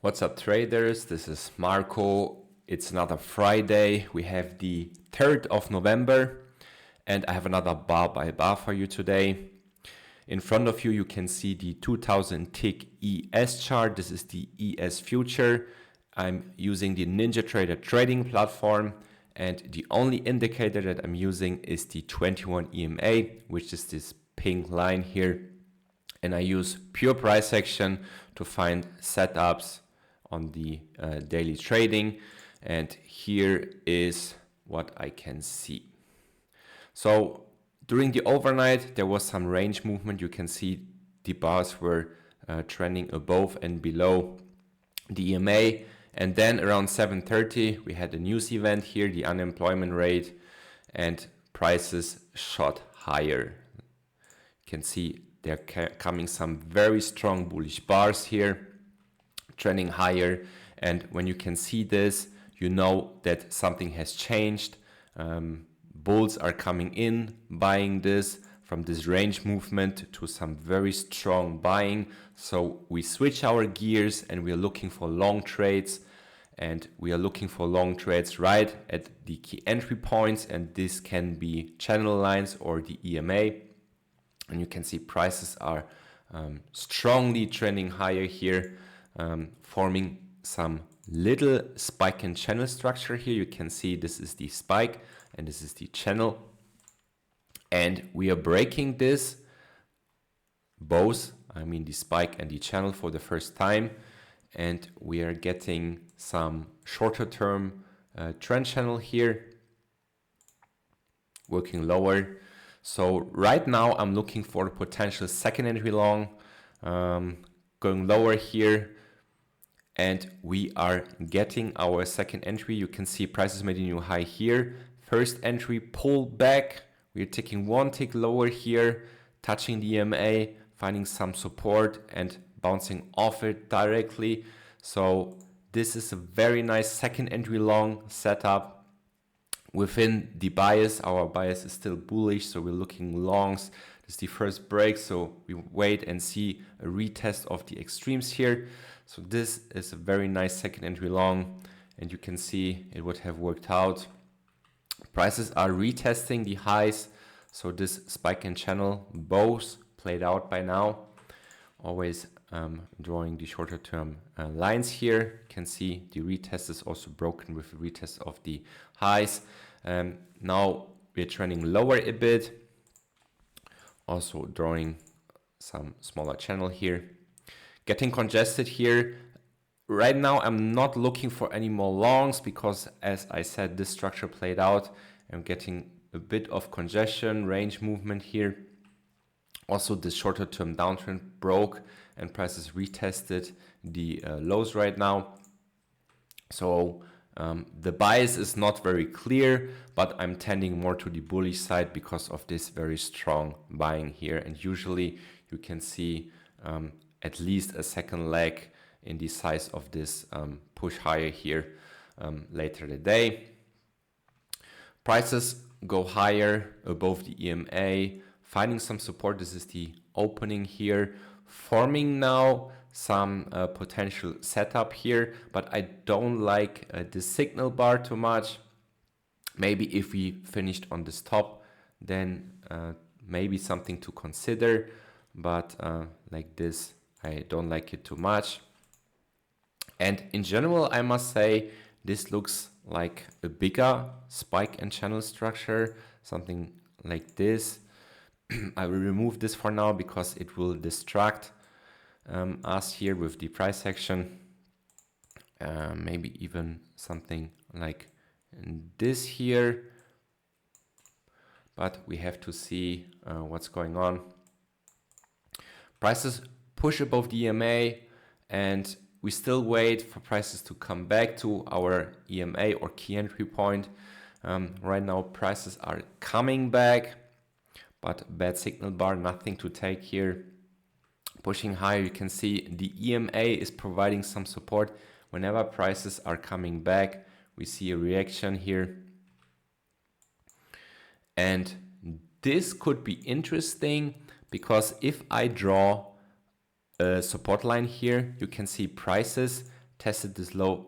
What's up, traders? This is Marco. It's another Friday. We have the 3rd of November and I have another bar by bar for you today. In front of you, you can see the 2000 tick ES chart. This is the ES future. I'm using the Ninjatrader trading platform, and the only indicator that I'm using is the 21 EMA, which is this pink line here. And I use pure price action to find setups on the daily trading. And here is what I can see. So during the overnight, there was some range movement. You can see the bars were trending above and below the EMA. And then around 7:30, we had a news event here, the unemployment rate, and prices shot higher. You can see there coming some very strong bullish bars here, trending higher. And when you can see this, you know that something has changed. Bulls are coming in, buying this from this range movement to some very strong buying. So we switch our gears and we are looking for long trades. And we are looking for long trades right at the key entry points. And this can be channel lines or the EMA. And you can see prices are strongly trending higher here, forming some little spike and channel structure here. You can see this is the spike and this is the channel. And we are breaking this, both, the spike and the channel for the first time. And we are getting some shorter term trend channel here, working lower. So right now I'm looking for a potential second entry long, going lower here. And we are getting our second entry. You can see prices made a new high here. First entry, pull back. We're taking one tick lower here, touching the EMA, finding some support and bouncing off it directly. So this is a very nice second entry long setup. Within the bias, our bias is still bullish, so we're looking longs. This is the first break, so we wait and see a retest of the extremes here. So this is a very nice second entry long, and you can see it would have worked out. Prices are retesting the highs, so this spike and channel both played out by now. Always drawing the shorter term lines here. You can see the retest is also broken with the retest of the highs. Now we're trending lower a bit, also drawing some smaller channel here. Getting congested here. Right now I'm not looking for any more longs because, as I said, this structure played out. I'm getting a bit of congestion, range movement here. Also this shorter term downtrend broke and prices retested the lows right now. So the bias is not very clear, but I'm tending more to the bullish side because of this very strong buying here. And usually you can see at least a second leg in the size of this push higher here later in the day. Prices go higher above the EMA, finding some support. This is the opening here, forming now some potential setup here, but I don't like the signal bar too much. Maybe if we finished on this top, then maybe something to consider, but like this, I don't like it too much. And in general, I must say, this looks like a bigger spike and channel structure, something like this. I will remove this for now because it will distract us here with the price action. Maybe even something like this here. But we have to see what's going on. Prices push above the EMA and we still wait for prices to come back to our EMA or key entry point. Right now prices are coming back, but bad signal bar, nothing to take here. Pushing higher, you can see the EMA is providing some support. Whenever prices are coming back, we see a reaction here. And this could be interesting because if I draw a support line here, you can see prices tested this low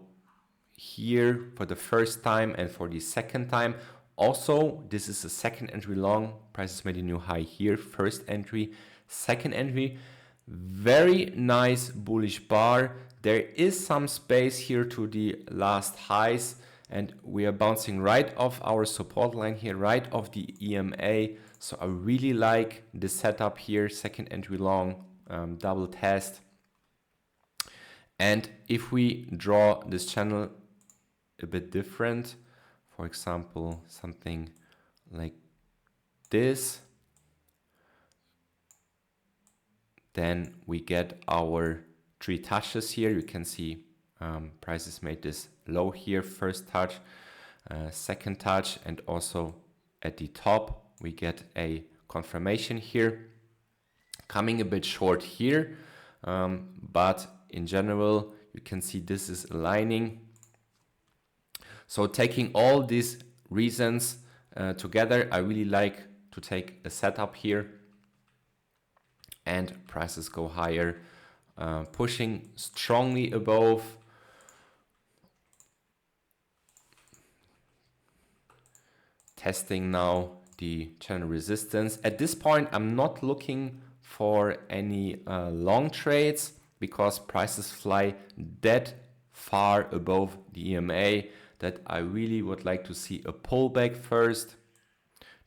here for the first time and for the second time. Also, this is the second entry long. Prices made a new high here. First entry, second entry. Very nice bullish bar. There is some space here to the last highs, and we are bouncing right off our support line here, right off the EMA. So I really like the setup here. Second entry long, double test. And if we draw this channel a bit different, for example, something like this, then we get our three touches here. You can see prices made this low here, first touch, second touch, and also at the top we get a confirmation here, coming a bit short here, but in general you can see this is aligning. So taking all these reasons together, I really like to take a setup here, and prices go higher, pushing strongly above. Testing now the channel resistance. At this point, I'm not looking for any long trades because prices fly that far above the EMA that I really would like to see a pullback first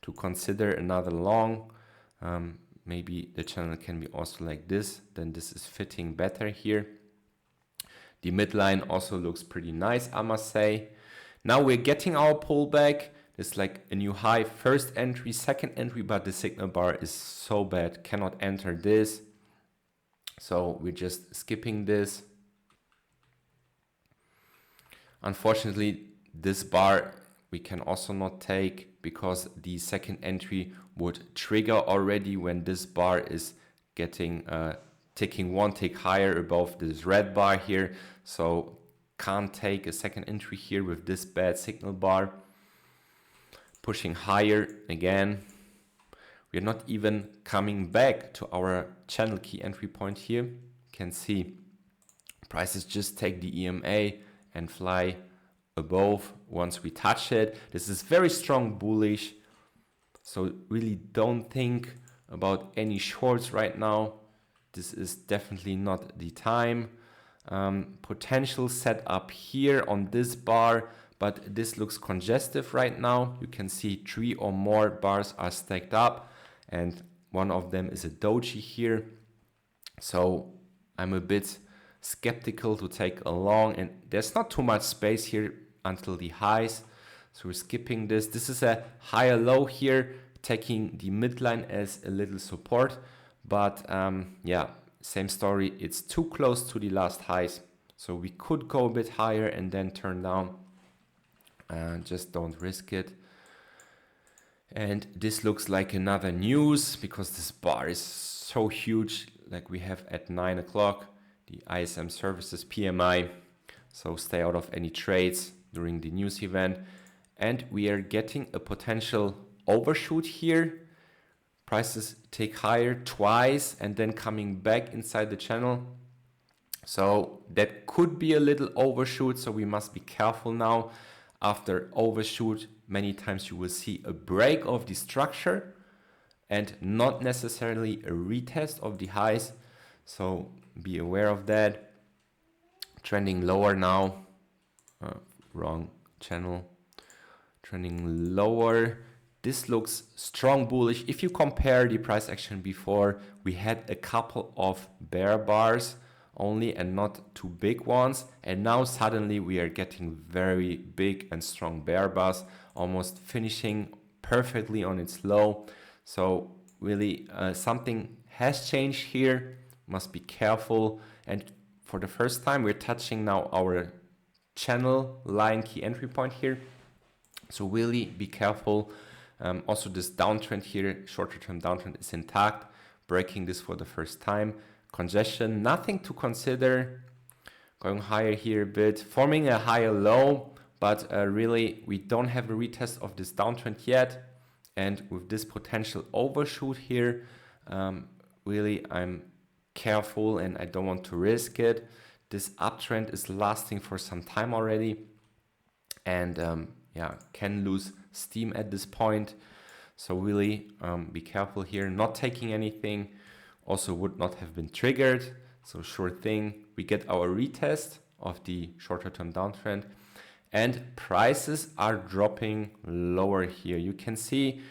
to consider another long. Maybe the channel can be also like this, then this is fitting better here. The midline also looks pretty nice, I must say. Now we're getting our pullback. It's like a new high, first entry, second entry, but the signal bar is so bad, cannot enter this. So we're just skipping this. Unfortunately, this bar we can also not take because the second entry would trigger already when this bar is getting ticking one tick higher above this red bar here. So can't take a second entry here with this bad signal bar. Pushing higher again. We're not even coming back to our channel key entry point here. You can see prices just take the EMA and fly above once we touch it. This is very strong bullish, so really don't think about any shorts right now. This is definitely not the time. Potential setup here on this bar, but this looks congestive right now. You can see 3 or more bars are stacked up, and one of them is a doji here. So I'm a bit skeptical to take a long, and there's not too much space here until the highs, so we're skipping this. This is a higher low here, taking the midline as a little support, but yeah, same story. It's too close to the last highs, so we could go a bit higher and then turn down. Just don't risk it. And this looks like another news because this bar is so huge, like we have at 9 o'clock the ISM services PMI. So stay out of any trades during the news event. And we are getting a potential overshoot here. Prices take higher twice and then coming back inside the channel. So that could be a little overshoot, so we must be careful now. After overshoot, many times you will see a break of the structure and not necessarily a retest of the highs. So be aware of that. Trending lower now. Wrong channel. Trending lower. This looks strong bullish. If you compare the price action before, we had a couple of bear bars only and not too big ones, and now suddenly we are getting very big and strong bear bars, almost finishing perfectly on its low. So really something has changed here, must be careful. And for the first time we're touching now our channel line key entry point here, so really be careful. Also this downtrend here, shorter term downtrend, is intact. Breaking this for the first time. Congestion, nothing to consider. Going higher here a bit, forming a higher low, but really we don't have a retest of this downtrend yet. And with this potential overshoot here, really I'm careful and I don't want to risk it. this uptrend is lasting for some time already, and yeah, can lose steam at this point. So really be careful here, not taking anything. Also would not have been triggered. So sure thing, we get our retest of the shorter term downtrend, and prices are dropping lower here. You can see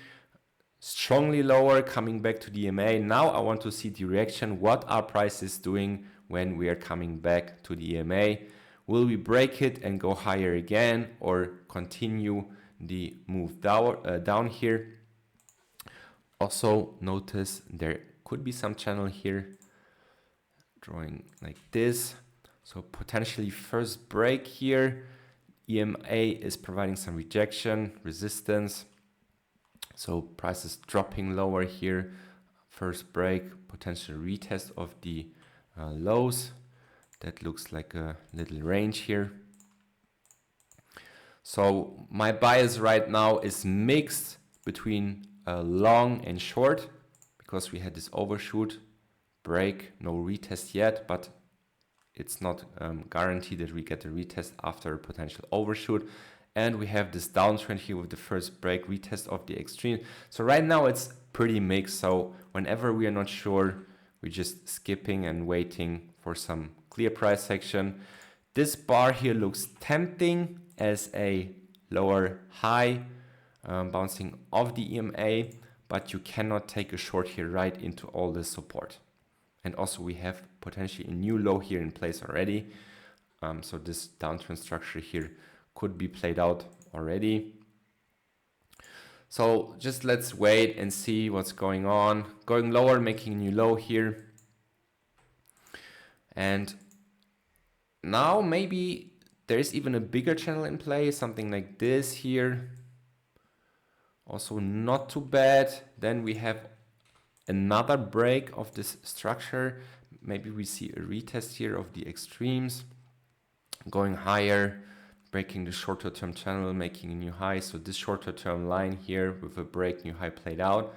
strongly lower, coming back to the EMA. Now I want to see the reaction. What are prices doing when we are coming back to the EMA? Will we break it and go higher again, or continue the move down here? Also notice there could be some channel here drawing like this. So potentially first break here. EMA is providing some rejection, resistance. So prices dropping lower here. First break, potential retest of the lows. That looks like a little range here. So my bias right now is mixed between long and short, because we had this overshoot break, no retest yet, but it's not guaranteed that we get a retest after a potential overshoot. And we have this downtrend here with the first break, retest of the extreme. So right now it's pretty mixed. So whenever we are not sure, we're just skipping and waiting for some clear price action. This bar here looks tempting as a lower high, bouncing off the EMA, but you cannot take a short here right into all this support. And also we have potentially a new low here in place already. So this downtrend structure here could be played out already. So just let's wait and see what's going on. Going lower, making a new low here. And now maybe there's even a bigger channel in play, something like this here. Also not too bad. Then we have another break of this structure. Maybe we see a retest here of the extremes, going higher, breaking the shorter term channel, making a new high. So this shorter term line here with a break, new high played out,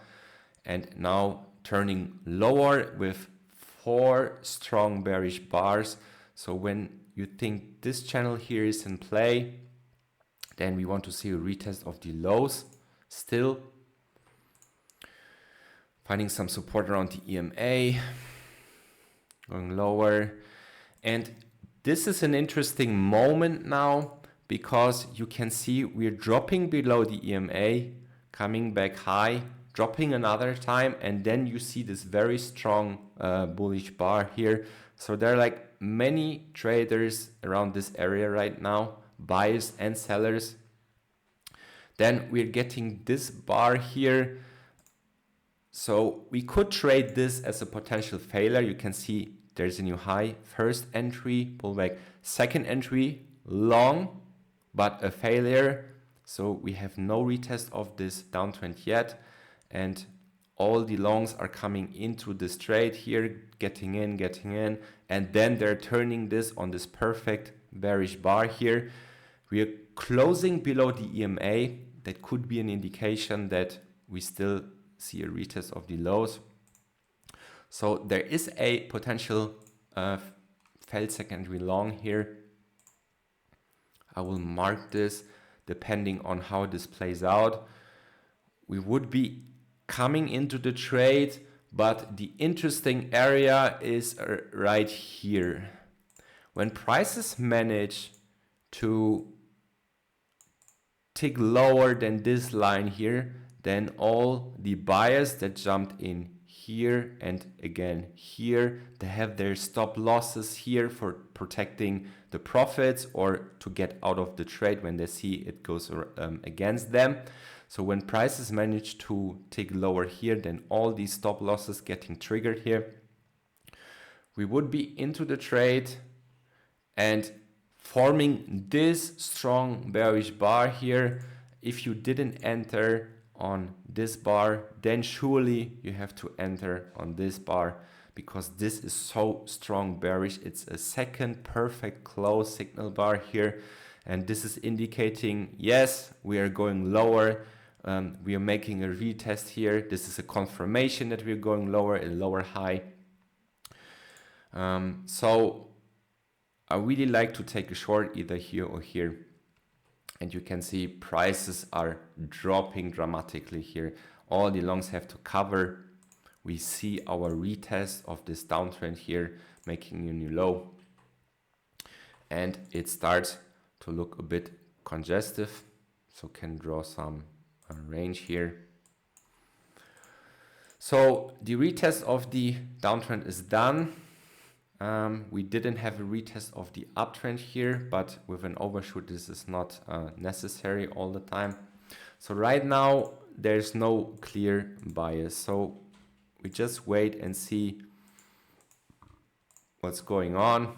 and now turning lower with 4 strong bearish bars. So when you think this channel here is in play, then we want to see a retest of the lows still, finding some support around the EMA, going lower. And this is an interesting moment now, because you can see we're dropping below the EMA, coming back high, dropping another time, and then you see this very strong bullish bar here. So there are like many traders around this area right now, buyers and sellers. Then we're getting this bar here. So we could trade this as a potential failure. You can see there's a new high, first entry, pullback, second entry, long, but a failure. So we have no retest of this downtrend yet. And all the longs are coming into this trade here, getting in, and then they're turning this on this perfect bearish bar here. We are closing below the EMA. That could be an indication that we still see a retest of the lows. So there is a potential failed secondary long here. I will mark this depending on how this plays out. We would be coming into the trade, but the interesting area is right here. When prices manage to tick lower than this line here, then all the buyers that jumped in here and again here, they have their stop losses here for protecting the profits or to get out of the trade when they see it goes against them. So when prices manage to tick lower here, then all these stop losses getting triggered here, we would be into the trade and forming this strong bearish bar here. If you didn't enter on this bar, then surely you have to enter on this bar, because this is so strong bearish. It's a second perfect close signal bar here, and this is indicating, yes, we are going lower. We are making a retest here. This is a confirmation that we're going lower, a lower high. So I really like to take a short either here or here. And you can see prices are dropping dramatically here. All the longs have to cover. We see our retest of this downtrend here, making a new low. And it starts to look a bit congestive. So can draw some range here. So the retest of the downtrend is done. We didn't have a retest of the uptrend here, but with an overshoot, this is not necessary all the time. So right now, there's no clear bias. So we just wait and see what's going on.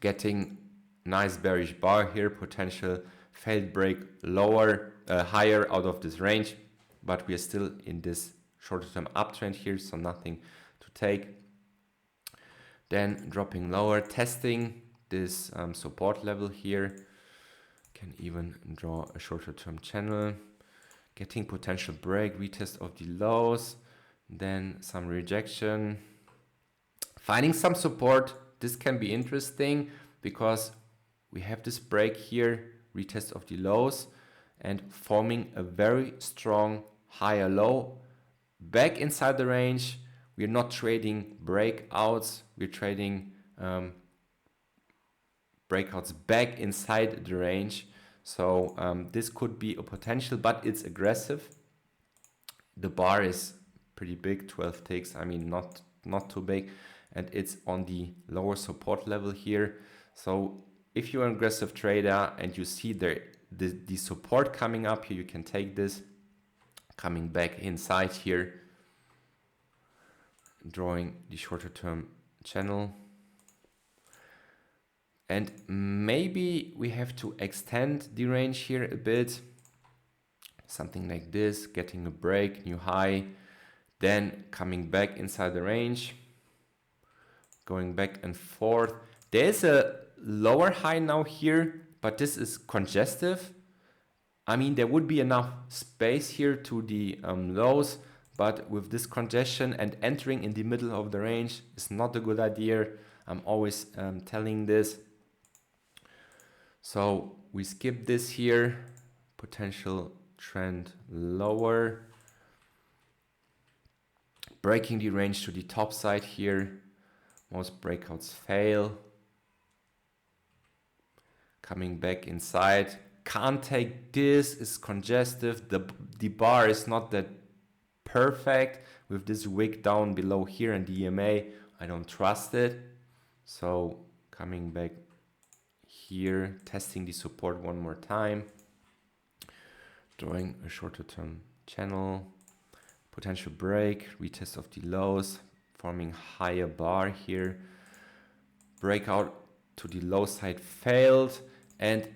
Getting nice bearish bar here, potential failed break lower, higher out of this range, but we are still in this shorter term uptrend here, so nothing to take. Then dropping lower, testing this support level here. Can even draw a shorter term channel. Getting potential break, retest of the lows, then some rejection. Finding some support, this can be interesting because we have this break here, retest of the lows, and forming a very strong higher low back inside the range. We're not trading breakouts, we're trading breakouts back inside the range. So this could be a potential, but it's aggressive. The bar is pretty big, 12 ticks. I mean, not too big, and it's on the lower support level here. So if you're an aggressive trader and you see the support coming up here, you can take this, coming back inside here, drawing the shorter term channel. And maybe we have to extend the range here a bit. Something like this, getting a break, new high, then coming back inside the range, going back and forth. There's a lower high now here, but this is congestive. I mean, there would be enough space here to the lows, but with this congestion and entering in the middle of the range is not a good idea. I'm always telling this. So we skip this here, potential trend lower, breaking the range to the top side here. Most breakouts fail. Coming back inside. Can't take this, is congestive. The bar is not that perfect with this wick down below here and the EMA. I don't trust it. So coming back here, testing the support one more time. Drawing a shorter term channel. Potential break, retest of the lows, forming higher bar here. Breakout to the low side failed, and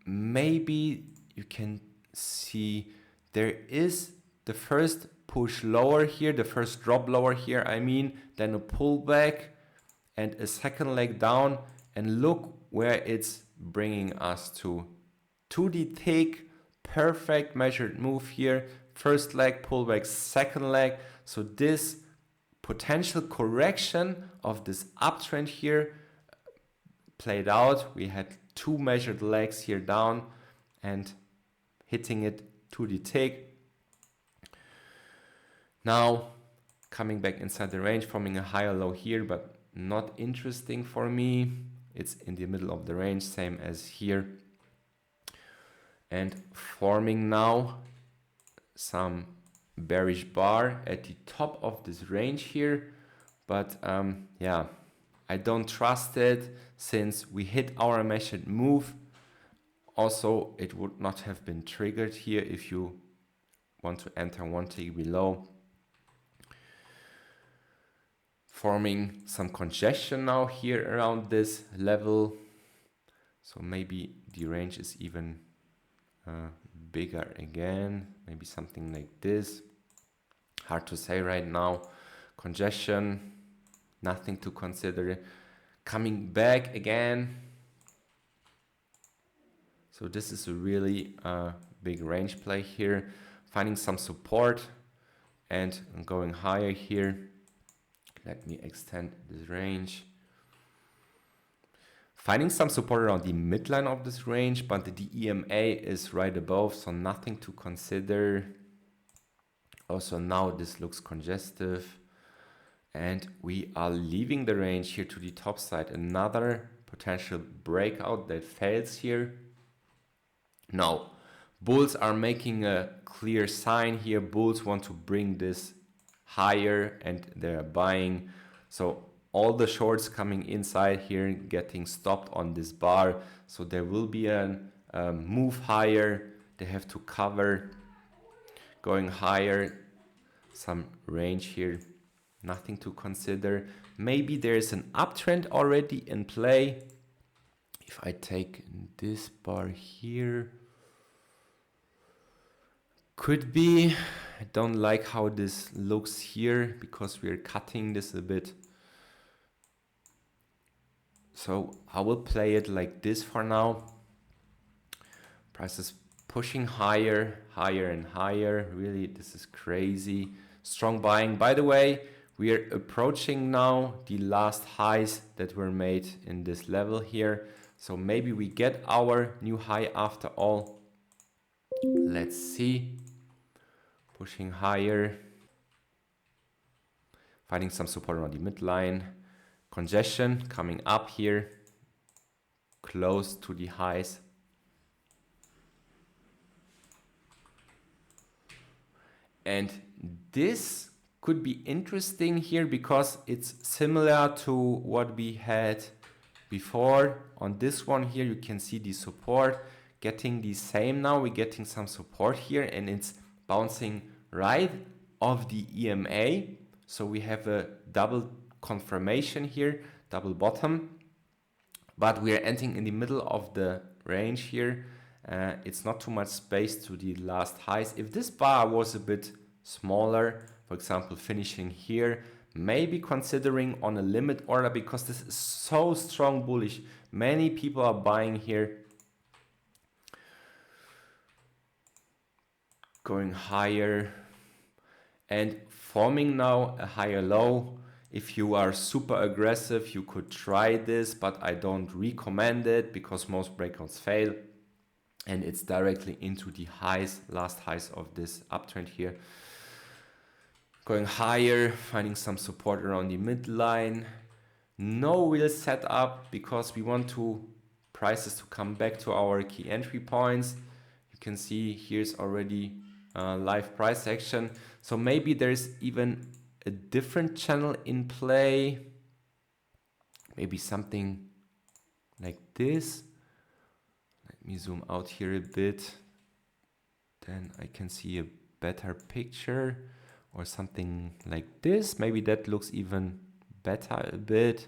maybe you can see there is the first push lower here, the first drop lower here, I mean, then a pullback and a second leg down, and look where it's bringing us to the tick. Perfect measured move here. First leg pullback, second leg. So this potential correction of this uptrend here played out. We had two measured legs here down and hitting it to the tick. Now coming back inside the range, forming a higher low here, but not interesting for me. It's in the middle of the range, same as here. And forming now some bearish bar at the top of this range here. But yeah, I don't trust it since we hit our measured move. Also, it would not have been triggered here if you want to enter one tick below. Forming some congestion now here around this level. So maybe the range is even bigger again, maybe something like this. Hard to say right now. Congestion, nothing to consider. Coming back again. So this is a really big range play here. Finding some support and going higher here. Let me extend this range. Finding some support around the midline of this range, but the EMA is right above, so nothing to consider. Also now this looks congestive. And we are leaving the range here to the top side. Another potential breakout that fails here. Now, bulls are making a clear sign here. Bulls want to bring this higher and they're buying. So all the shorts coming inside here getting stopped on this bar. So there will be a move higher. They have to cover going higher. Some range here. Nothing to consider. Maybe there's an uptrend already in play. If I take this bar here, could be. I don't like how this looks here because we're cutting this a bit. So I will play it like this for now. Price is pushing higher, higher and higher. Really, this is crazy. Strong buying. By the way, we are approaching now the last highs that were made in this level here. So maybe we get our new high after all. Let's see. Pushing higher. Finding some support around the midline. Congestion coming up here. Close to the highs. And this could be interesting here because it's similar to what we had before. On this one here, you can see the support getting the same now. We're getting some support here and it's bouncing right off the EMA. So we have a double confirmation here, double bottom, but we are entering in the middle of the range here. It's not too much space to the last highs. If this bar was a bit smaller, for example, finishing here, maybe considering on a limit order because this is so strong bullish. Many people are buying here. Going higher and forming now a higher low. If you are super aggressive, you could try this, but I don't recommend it because most breakouts fail. And it's directly into the highs, last highs of this uptrend here. Going higher, finding some support around the midline. No real setup because we want prices to come back to our key entry points. You can see here's already live price action. So maybe there's even a different channel in play. Maybe something like this. Let me zoom out here a bit. Then I can see a better picture. Or something like this. Maybe that looks even better a bit.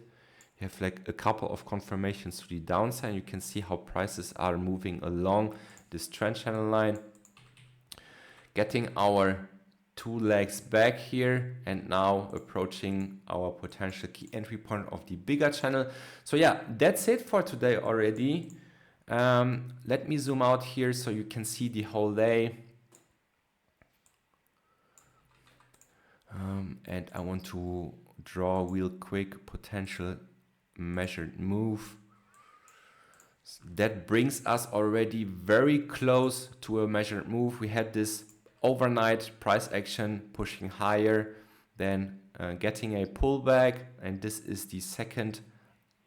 You have like a couple of confirmations to the downside. You can see how prices are moving along this trend channel line. Getting our two legs back here and now approaching our potential key entry point of the bigger channel. So yeah, that's it for today already. Let me zoom out here so you can see the whole day. And I want to draw real quick potential measured move. That brings us already very close to a measured move. We had this overnight price action pushing higher, then getting a pullback, and this is the second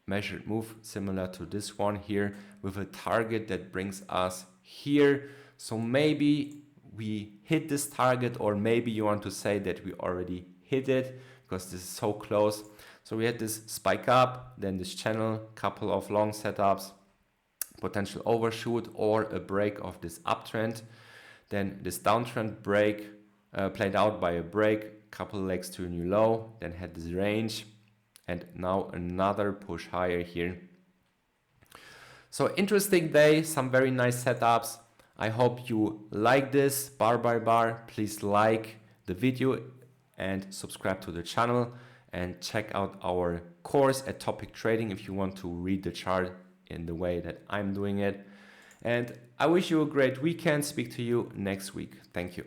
measured move similar to this one here with a target that brings us here. So maybe we hit this target, or maybe you want to say that we already hit it because this is so close. So we had this spike up, then this channel, couple of long setups, potential overshoot or a break of this uptrend. Then this downtrend break played out by a break, couple legs to a new low, then had this range and now another push higher here. So interesting day, some very nice setups. I hope you like this bar by bar. Please like the video and subscribe to the channel and check out our course at Topic Trading if you want to read the chart in the way that I'm doing it. And I wish you a great weekend. Speak to you next week. Thank you.